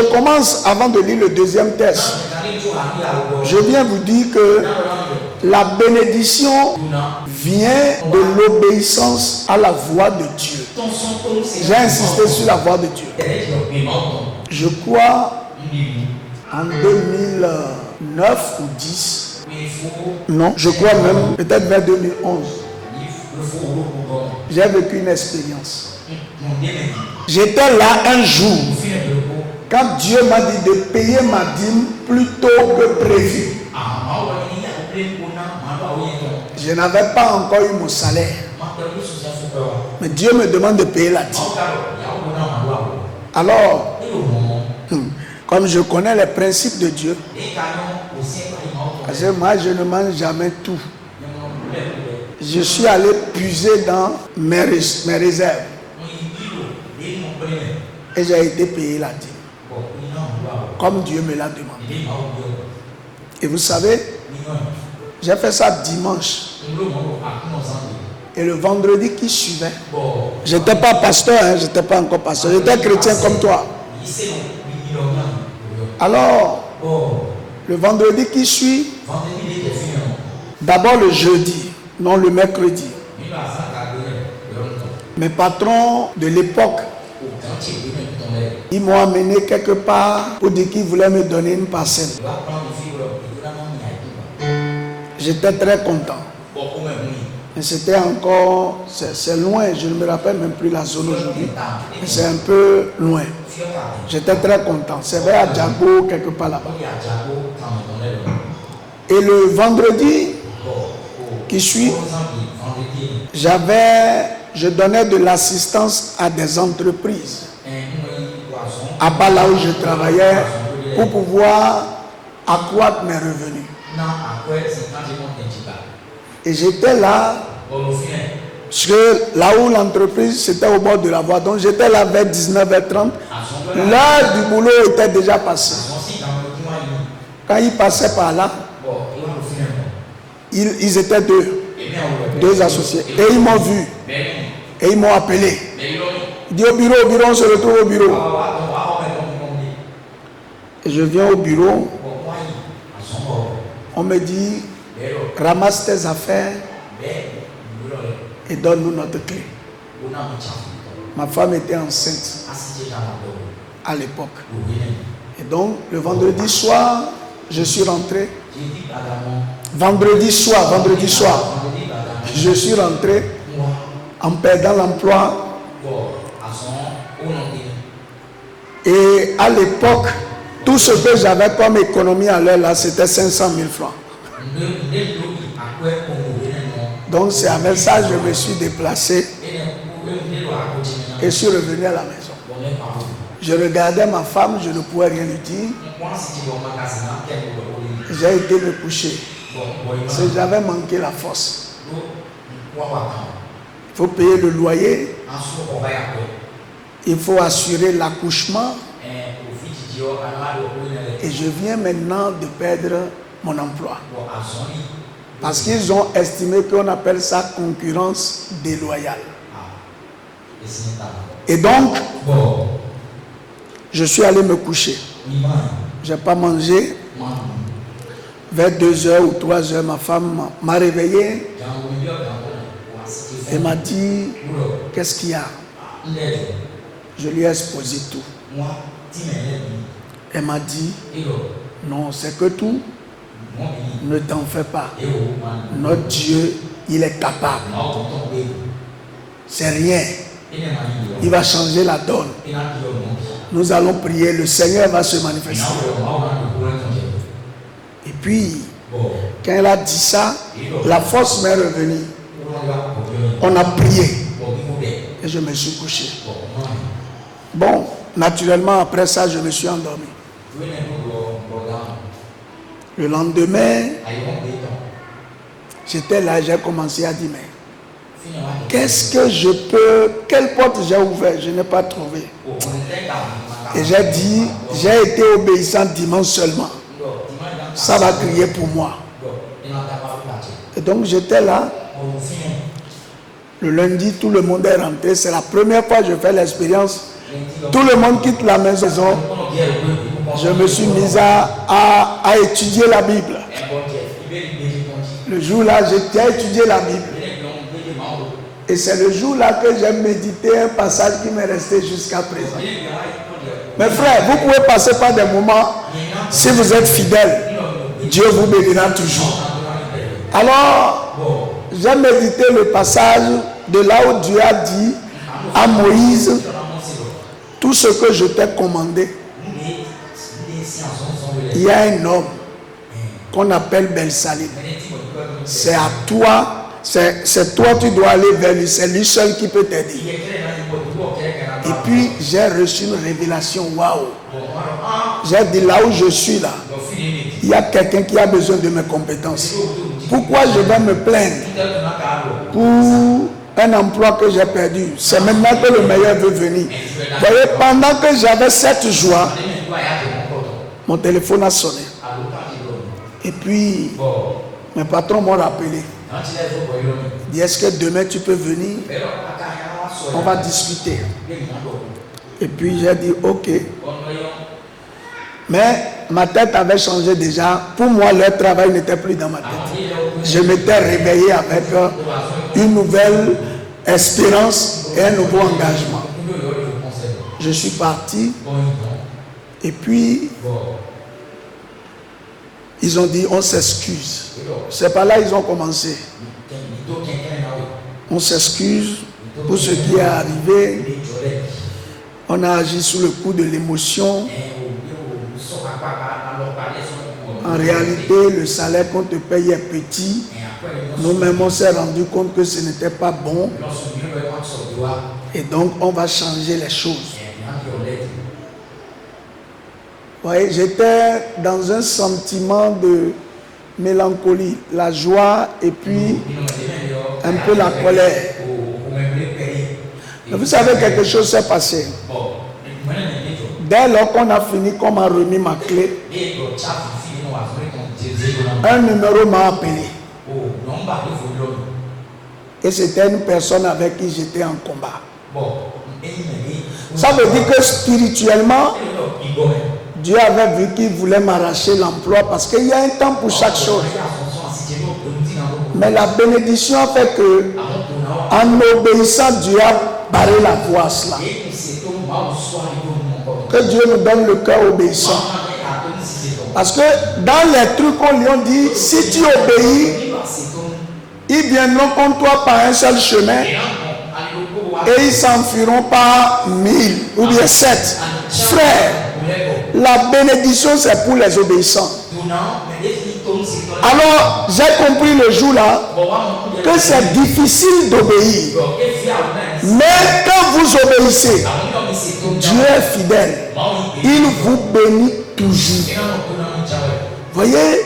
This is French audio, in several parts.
commence avant de lire le deuxième texte. Je viens vous dire que la bénédiction vient de l'obéissance à la voix de Dieu. J'ai insisté sur la voix de Dieu. Je crois en 2009 ou 10. Non, je crois même peut-être vers 2011. J'ai vécu une expérience. J'étais là un jour quand Dieu m'a dit de payer ma dîme plus tôt que prévu. Je n'avais pas encore eu mon salaire. Mais Dieu me demande de payer la dîme. Alors, comme je connais les principes de Dieu, parce que moi je ne mange jamais tout. Je suis allé puiser dans mes réserves. Et j'ai été payé la dîme. Comme Dieu me l'a demandé. Et vous savez, j'ai fait ça dimanche. Et le vendredi qui suivait, je n'étais pas pasteur, je n'étais pas encore pasteur, j'étais chrétien comme toi. Alors, le vendredi qui suit, d'abord le jeudi, non le mercredi, mes patrons de l'époque, ils m'ont amené quelque part pour dire qu'ils voulaient me donner une parcelle. J'étais très content. Mais c'était encore, c'est loin, je ne me rappelle même plus la zone aujourd'hui. Mais c'est un peu loin. J'étais très content. C'est vers Adjago, quelque part là-bas. Et le vendredi qui suit, je donnais de l'assistance à des entreprises. À bas là où je travaillais pour pouvoir accroître mes revenus. Et j'étais là, parce que là où l'entreprise c'était au bord de la voie, donc j'étais là vers 19h30. L'heure du boulot était déjà passée. Quand ils passaient par là, ils étaient deux associés. Et ils m'ont vu. Et ils m'ont appelé. Ils disent au bureau, on se retrouve au bureau. Et je viens au bureau. On me dit, ramasse tes affaires et donne-nous notre clé. Ma femme était enceinte à l'époque. Et donc, le vendredi soir, je suis rentré. Vendredi soir, je suis rentré en perdant l'emploi. Et à l'époque, tout ce que j'avais comme économie à l'heure là, c'était 500 000 francs. Donc c'est avec ça que je me suis déplacé et suis revenu à la maison. Je regardais ma femme, je ne pouvais rien lui dire. J'ai été me coucher. Parce que j'avais manqué la force. Il faut payer le loyer. Il faut assurer l'accouchement. Et je viens maintenant de perdre mon emploi. Parce qu'ils ont estimé qu'on appelle ça concurrence déloyale. Et donc, je suis allé me coucher. Je n'ai pas mangé. Vers 2h ou 3h, ma femme m'a réveillé et m'a dit, qu'est-ce qu'il y a? Je lui ai exposé tout. Elle m'a dit, non, c'est que tout. Ne t'en fais pas. Notre Dieu, il est capable. C'est rien. Il va changer la donne. Nous allons prier, le Seigneur va se manifester. Et puis, quand elle a dit ça, la force m'est revenue. On a prié. Et je me suis couché. Bon, naturellement, après ça, je me suis endormi. Le lendemain, j'étais là, j'ai commencé à dire, mais qu'est-ce que je peux, quelle porte j'ai ouverte? Je n'ai pas trouvé. Et j'ai dit, j'ai été obéissant dimanche seulement. Ça va crier pour moi. Et donc j'étais là. Le lundi, tout le monde est rentré. C'est la première fois que je fais l'expérience tout le monde quitte la maison. Je me suis mis à étudier la Bible. Le jour-là, j'ai étudié la Bible. Et c'est le jour-là que j'ai médité un passage qui m'est resté jusqu'à présent. Mes frères, vous pouvez passer par des moments, si vous êtes fidèles, Dieu vous bénira toujours. Alors, j'ai médité le passage de là où Dieu a dit à Moïse, tout ce que je t'ai commandé. Il y a un homme qu'on appelle Belsalim. C'est à toi. C'est toi, tu dois aller vers lui. C'est lui seul qui peut t'aider. Et puis, j'ai reçu une révélation. Waouh! J'ai dit, là où je suis là, il y a quelqu'un qui a besoin de mes compétences. Pourquoi je vais me plaindre pour un emploi que j'ai perdu? C'est maintenant que le meilleur veut venir. Vous voyez, pendant que j'avais cette joie, mon téléphone a sonné. Et puis, mes patrons m'ont rappelé. Dit, est-ce que demain tu peux venir? On va discuter. Et puis j'ai dit ok. Mais ma tête avait changé déjà. Pour moi, leur travail n'était plus dans ma tête. Je m'étais réveillé avec une nouvelle espérance et un nouveau engagement. Je suis parti. Et puis, ils ont dit on s'excuse. C'est par là qu'ils ont commencé. On s'excuse pour ce qui est arrivé. On a agi sous le coup de l'émotion. En réalité, le salaire qu'on te paye est petit. Nous-mêmes, on s'est rendu compte que ce n'était pas bon. Et donc, on va changer les choses. Vous voyez, j'étais dans un sentiment de mélancolie, la joie et puis un peu la colère. Mais vous savez, quelque chose s'est passé. Dès lors qu'on a fini, qu'on m'a remis ma clé, un numéro m'a appelé. Et c'était une personne avec qui j'étais en combat. Ça veut dire que spirituellement, Dieu avait vu qu'il voulait m'arracher l'emploi parce qu'il y a un temps pour chaque chose. Mais la bénédiction a fait que, en obéissant, Dieu a barré la voie à cela. Que Dieu nous donne le cœur obéissant. Parce que dans les trucs qu'on lui a dit, si tu obéis, ils viendront contre toi par un seul chemin et ils s'enfuiront par 1000 ou bien 7. Frère, la bénédiction c'est pour les obéissants. Alors j'ai compris le jour-là que c'est difficile d'obéir. Mais quand vous obéissez, Dieu est fidèle. Il vous bénit toujours. Voyez,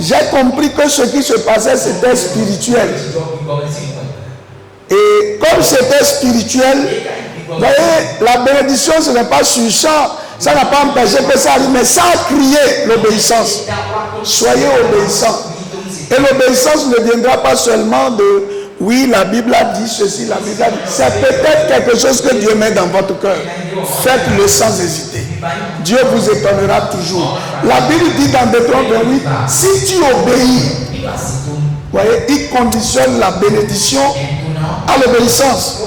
j'ai compris que ce qui se passait c'était spirituel. Et comme c'était spirituel, voyez, la bénédiction ce n'est pas sur ça. Ça n'a pas empêché que ça arrive, mais ça a crié l'obéissance. Soyez obéissants. Et l'obéissance ne viendra pas seulement de oui, la Bible a dit ceci, la Bible a dit. C'est peut-être quelque chose que Dieu met dans votre cœur. Faites-le sans hésiter. Dieu vous étonnera toujours. La Bible dit dans Deutéronome 28, si tu obéis, voyez, il conditionne la bénédiction à l'obéissance.